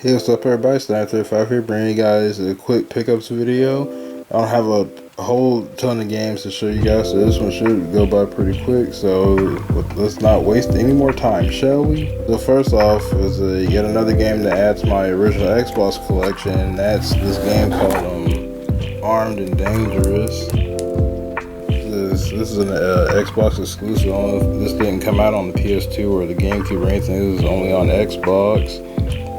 Hey, what's up everybody, Splinter here bringing you guys a quick pickups video. I don't have a whole ton of games to show you guys, so this one should go by pretty quick, so let's not waste any more time, shall we? So first off is yet another game to add to my original Xbox collection, and that's this game called Armed and Dangerous. This is an Xbox exclusive. This didn't come out on the PS2 or the GameCube or anything, it was only on Xbox.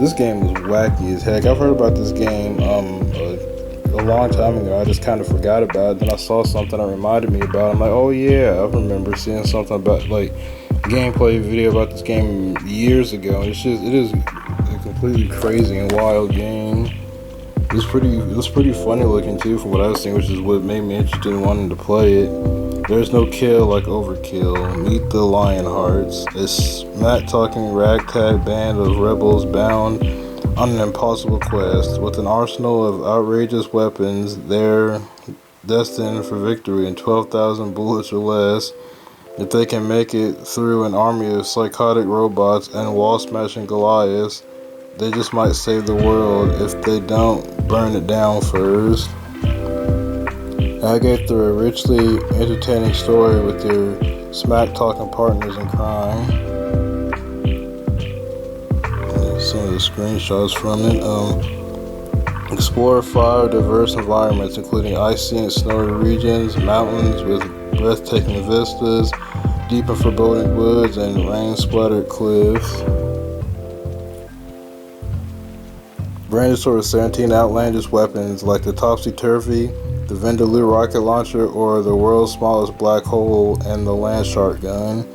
This game was wacky as heck. I've heard about this game a long time ago. I just kind of forgot about it. Then I saw something that reminded me about it. I'm like, oh yeah, I remember seeing something about like a gameplay video about this game years ago. It is a completely crazy and wild game. It was pretty funny looking too from what I was seeing, which is what made me interested in wanting to play it. There's no kill like overkill. Meet the Lionhearts, a smack-talking ragtag band of rebels bound on an impossible quest. With an arsenal of outrageous weapons, they're destined for victory in 12,000 bullets or less. If they can make it through an army of psychotic robots and wall-smashing Goliaths, they just might save the world if they don't burn it down first. Navigate through a richly entertaining story with your smack-talking partners in crime. Some of the screenshots from it. Explore 5 diverse environments, including icy and snowy regions, mountains with breathtaking vistas, deep and foreboding woods, and rain-splattered cliffs. Brandish over 17 outlandish weapons like the Topsy-Turvy, the Vindaloo rocket launcher, or the world's smallest black hole, and the Landshark gun.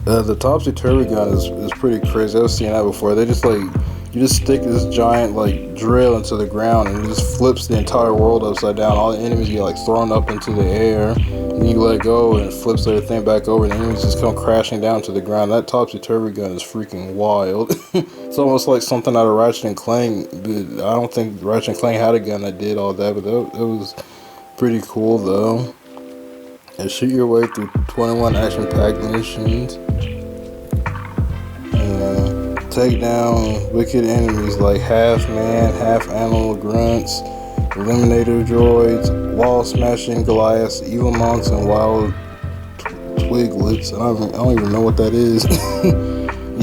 The Topsy-Turvy gun is pretty crazy. I've seen that before. They just you just stick this giant drill into the ground and it just flips the entire world upside down. All the enemies get thrown up into the air. And then you let go and it flips everything back over and the enemies just come crashing down to the ground. That Topsy-Turvy gun is freaking wild. It's almost like something out of Ratchet and Clank. I don't think Ratchet and Clank had a gun that did all that, but it was pretty cool though. And shoot your way through 21 action-packed missions. Take down wicked enemies like half-man, half-animal grunts, eliminator droids, wall-smashing Goliaths, evil monks, and wild twiglets. I don't even know what that is.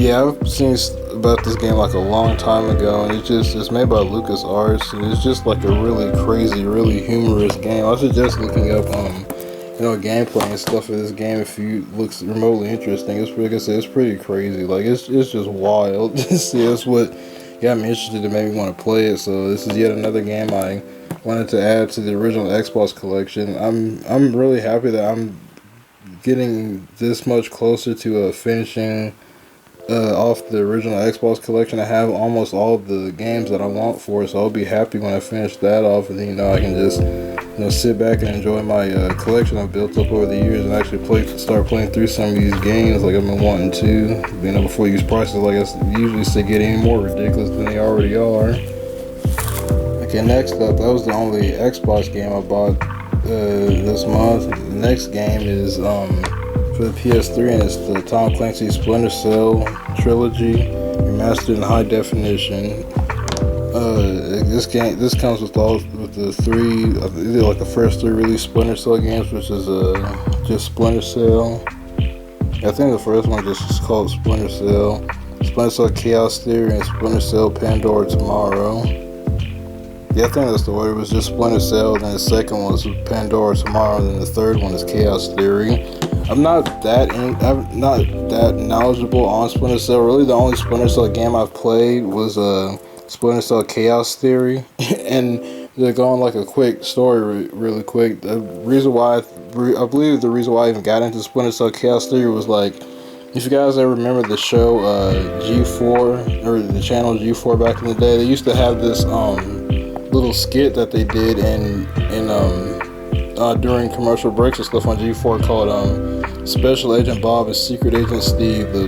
Yeah, I've seen about this game a long time ago, and it's made by LucasArts, and it's just a really crazy, really humorous game. I suggest looking up gameplay and stuff for this game if you looks remotely interesting. It's like I said, it's pretty crazy. It's just wild. See, that's what got me interested and made me want to play it. So this is yet another game I wanted to add to the original Xbox collection. I'm really happy that I'm getting this much closer to finishing off the original Xbox collection. I have almost all of the games that I want for it, so I'll be happy when I finish that off, and then I can just sit back and enjoy my collection I've built up over the years and actually start playing through some of these games like I've been wanting to. Before these prices, like I usually say, get any more ridiculous than they already are. Okay, next up, that was the only Xbox game I bought this month. The next game is for the PS3, and it's the Tom Clancy Splinter Cell Trilogy remastered in high definition. This comes with the three, either the first 3 released Splinter Cell games, which is just Splinter Cell. I think the first one just is called Splinter Cell, Splinter Cell Chaos Theory, and Splinter Cell Pandora Tomorrow. Yeah, I think that's the order. It was just Splinter Cell, then the second one was Pandora Tomorrow, and then the third one is Chaos Theory. I'm not that knowledgeable on Splinter Cell. Really, the only Splinter Cell game I've played was Splinter Cell Chaos Theory, and they're going a quick story really quick. The reason why I believe the reason why I even got into Splinter Cell Chaos Theory was if you guys ever remember the show G4 or the channel G4 back in the day, they used to have this little skit that they did during commercial breaks and stuff on G4 called Special Agent Bob and Secret Agent Steve, the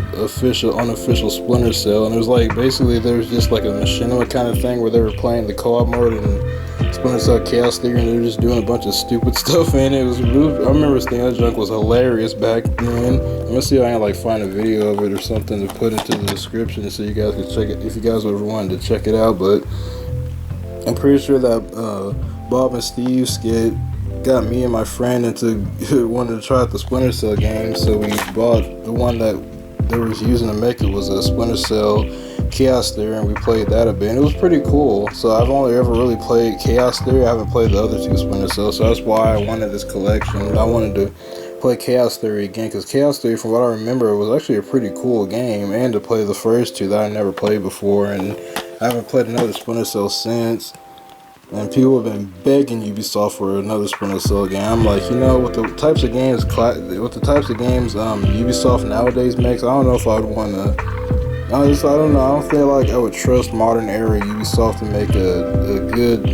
unofficial Splinter Cell. And it was basically there was just a machinima kind of thing where they were playing the co-op mode, and Splinter Cell Chaos Theory, and they were just doing a bunch of stupid stuff in it. I remember thinking that junk was hilarious back then. I'm gonna see if I can like find a video of it or something to put into the description so you guys can check it if you guys ever wanted to check it out. But I'm pretty sure that Bob and Steve skit got me and my friend into wanting to try out the Splinter Cell game, so we bought the one that they was using to make it was a Splinter Cell Chaos Theory, and we played that a bit, and it was pretty cool. So I've only ever really played Chaos Theory. I haven't played the other two Splinter Cell, so that's why I wanted this collection. I wanted to play Chaos Theory again, because Chaos Theory, from what I remember, was actually a pretty cool game, and to play the first two that I never played before, and I haven't played another Splinter Cell since. And people have been begging Ubisoft for another Splinter Cell game. I'm like, you know, with the types of games Ubisoft nowadays makes, I don't know if I'd want to. I don't know. I don't feel like I would trust modern era Ubisoft to make a good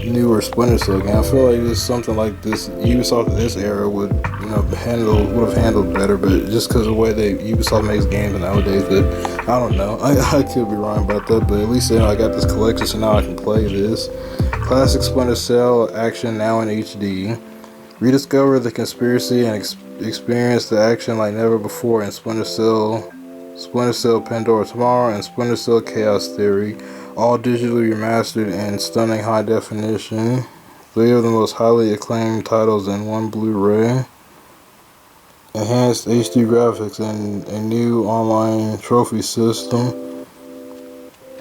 newer Splinter Cell game. I feel like just something like this Ubisoft of this era would have handled better. But just because of the way Ubisoft makes games nowadays, but I don't know. I could be wrong about that. But at least I got this collection, so now I can play this. Classic Splinter Cell action now in HD. Rediscover the conspiracy and experience the action like never before in Splinter Cell Pandora Tomorrow, and Splinter Cell Chaos Theory, all digitally remastered and stunning high definition. 3 of the most highly acclaimed titles in one Blu-ray. Enhanced HD graphics and a new online trophy system.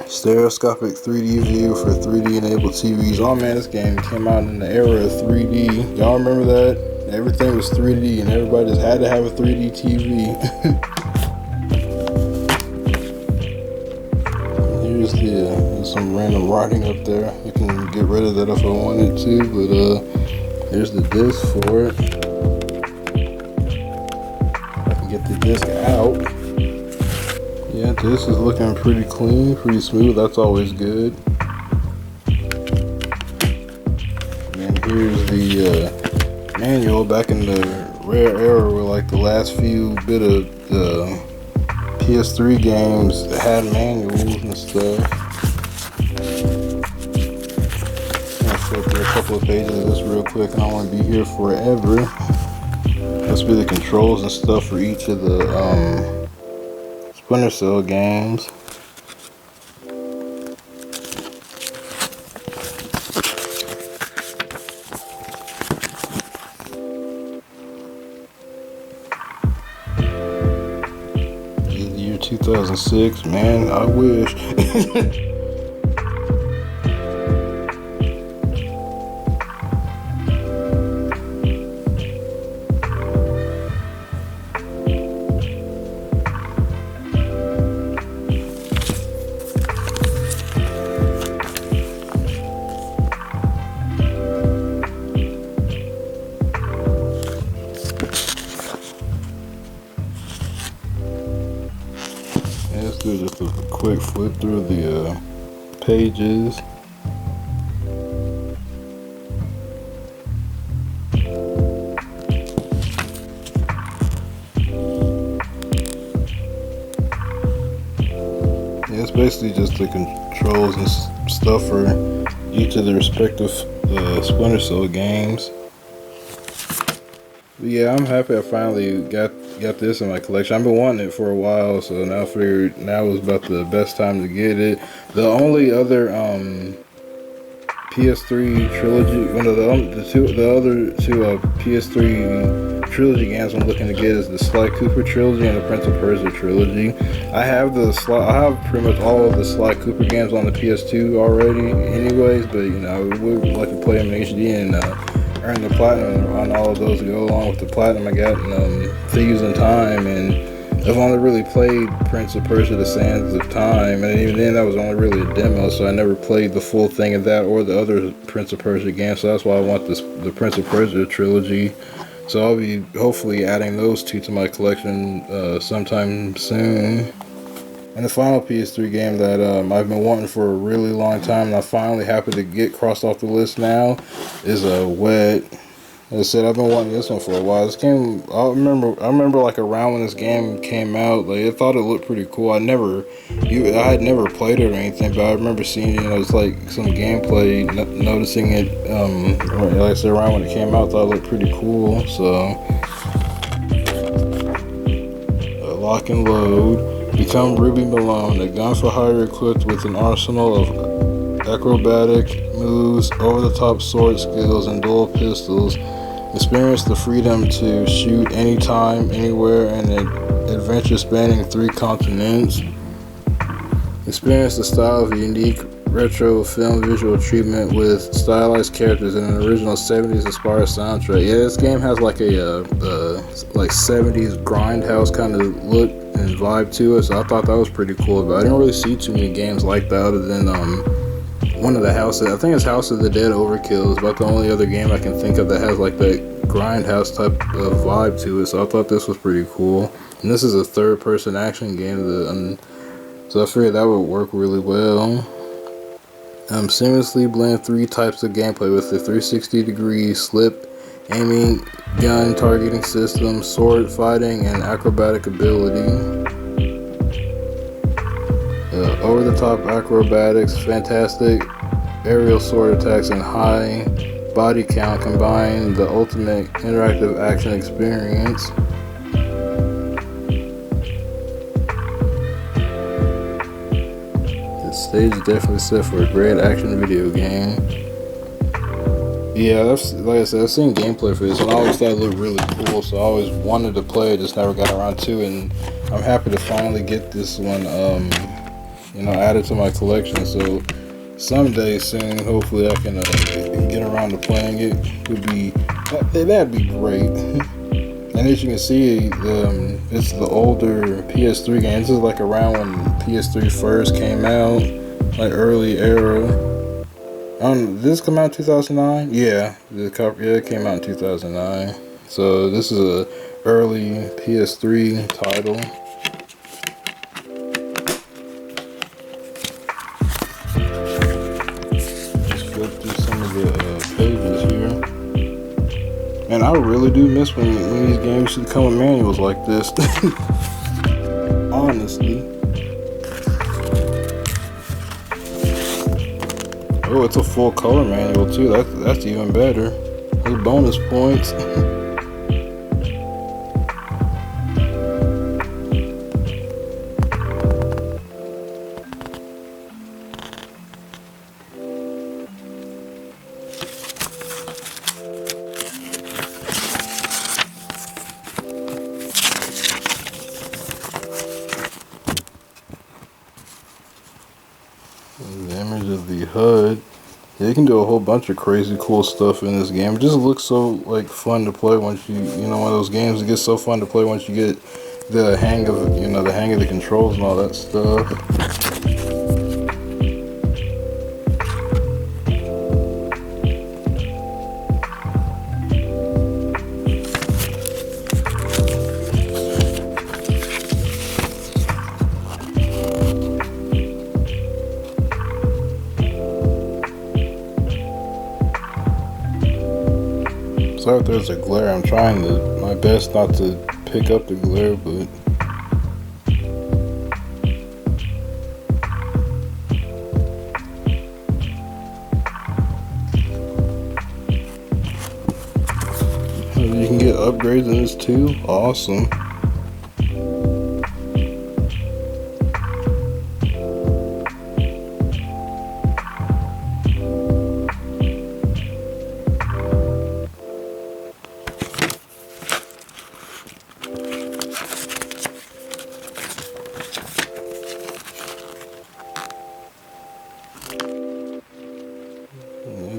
Stereoscopic 3D view for 3D enabled TVs. Oh man, this game came out in the era of 3D. Y'all remember that? Everything was 3D and everybody just had to have a 3D TV. There's some random writing up there. I can get rid of that if I wanted to, but here's the disc for it. I can get the disc out. Yeah, this is looking pretty clean, pretty smooth. That's always good. And here's the manual. Back in the rare era where like the last few bit of the PS3 games had manuals and stuff. I'll flip through a couple of pages of this real quick. I don't want to be here forever. This be the controls and stuff for each of the Splinter Cell games. Year 2006, man, I wish. Let's do just a quick flip through the pages. Yeah, it's basically just the controls and stuff for each of the respective Splinter Cell games. But yeah, I'm happy I finally got this in my collection. I've been wanting it for a while, so now I figured now was about the best time to get it. The only other PS3 Trilogy, one of the other two PS3 Trilogy games I'm looking to get is the Sly Cooper Trilogy and the Prince of Persia Trilogy. I have pretty much all of the Sly Cooper games on the PS2 already anyways, but I would like to play them in HD and earn the platinum on all of those to go along with the platinum I got in Thieves in Time, and I've only really played Prince of Persia: The Sands of Time, and even then that was only really a demo, so I never played the full thing of that or the other Prince of Persia games, so that's why I want the Prince of Persia trilogy. So I'll be hopefully adding those two to my collection sometime soon. And the final PS3 game that I've been wanting for a really long time, and I'm finally happy to get crossed off the list now, is Wet. As I said, I've been wanting this one for a while. This game, I remember like around when this game came out, like I thought it looked pretty cool. I had never played it or anything, but I remember seeing, it's like some gameplay, noticing it, like I said, around when it came out, I thought it looked pretty cool. So, lock and load. Become Ruby Malone, a gun for hire equipped with an arsenal of acrobatic moves, over-the-top sword skills, and dual pistols. Experience the freedom to shoot anytime, anywhere, and an adventure spanning 3 continents. Experience the style of a unique retro film visual treatment with stylized characters and an original 70s inspired soundtrack. Yeah, this game has like a like 70s grindhouse kind of look and vibe to it, so I thought that was pretty cool. But I didn't really see too many games like that other than one of the houses. I think it's House of the Dead Overkill is about the only other game I can think of that has like that grindhouse type of vibe to it. So I thought this was pretty cool. And this is a third-person action game, so I figured that would work really well. Seamlessly blend 3 types of gameplay with the 360-degree slip, aiming, gun targeting system, sword fighting, and acrobatic ability. Over-the-top acrobatics, fantastic aerial sword attacks, and high body count combine the ultimate interactive action experience. This stage is definitely set for a great action video game. Yeah, that's, like I said, I've seen gameplay for this, and I always thought it looked really cool, so I always wanted to play it, just never got around to it, and I'm happy to finally get this one, added to my collection. So someday soon, hopefully I can get around to playing it. That'd be great. And as you can see, it's the older PS3 game. This is like around when PS3 first came out, like early era. Did this come out in 2009? Yeah, it came out in 2009. So this is a early PS3 title. And I really do miss when these games should come with manuals like this. Honestly. Oh, it's a full color manual too. That's even better. Those bonus points. The image of the HUD. Yeah, you can do a whole bunch of crazy cool stuff in this game. It just looks so like fun to play once one of those games. It gets so fun to play once you get the hang of the controls and all that stuff. Sorry if there's a glare. I'm trying my best not to pick up the glare, but you can get upgrades in this too. Awesome.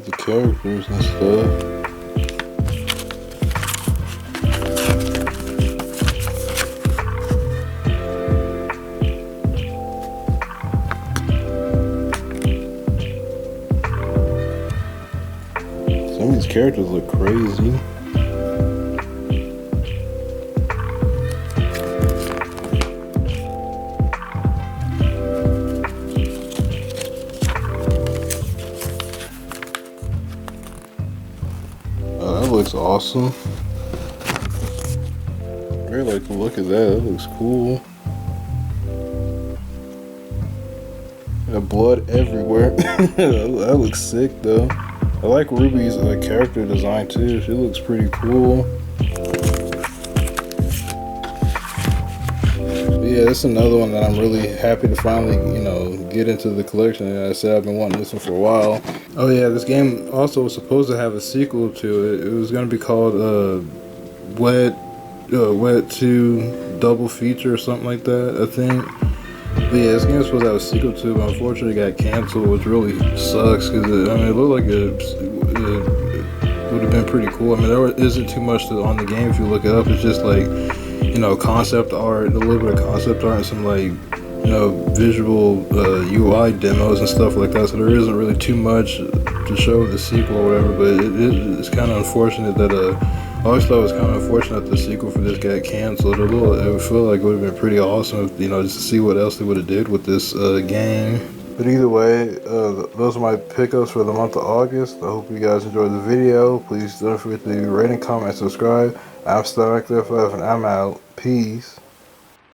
The characters and stuff. Some of these characters look crazy. looks awesome. I really like the look of that. That looks cool. Got blood everywhere. That looks sick though. I like Ruby's character design too. She looks pretty cool. Yeah, it's another one that I'm really happy to finally, get into the collection. And I said I've been wanting this one for a while. Oh yeah, this game also was supposed to have a sequel to it. It was going to be called Wet 2 Double Feature or something like that, I think. But yeah, this game was supposed to have a sequel to it, but unfortunately it got canceled, which really sucks because it looked like it would have been pretty cool. I mean, there isn't too much on the game if you look it up. It's just like, concept art, a little bit of concept art, and some visual UI demos and stuff like that. So there isn't really too much to show the sequel or whatever. But it's kind of unfortunate that I always thought it was kind of unfortunate that the sequel for this got canceled. It would feel like it would have been pretty awesome if, just to see what else they would have did with this game. But either way, those are my pickups for the month of August. I hope you guys enjoyed the video. Please don't forget to rate and comment and subscribe. I'm Star Actor 5 and I'm out. Peace.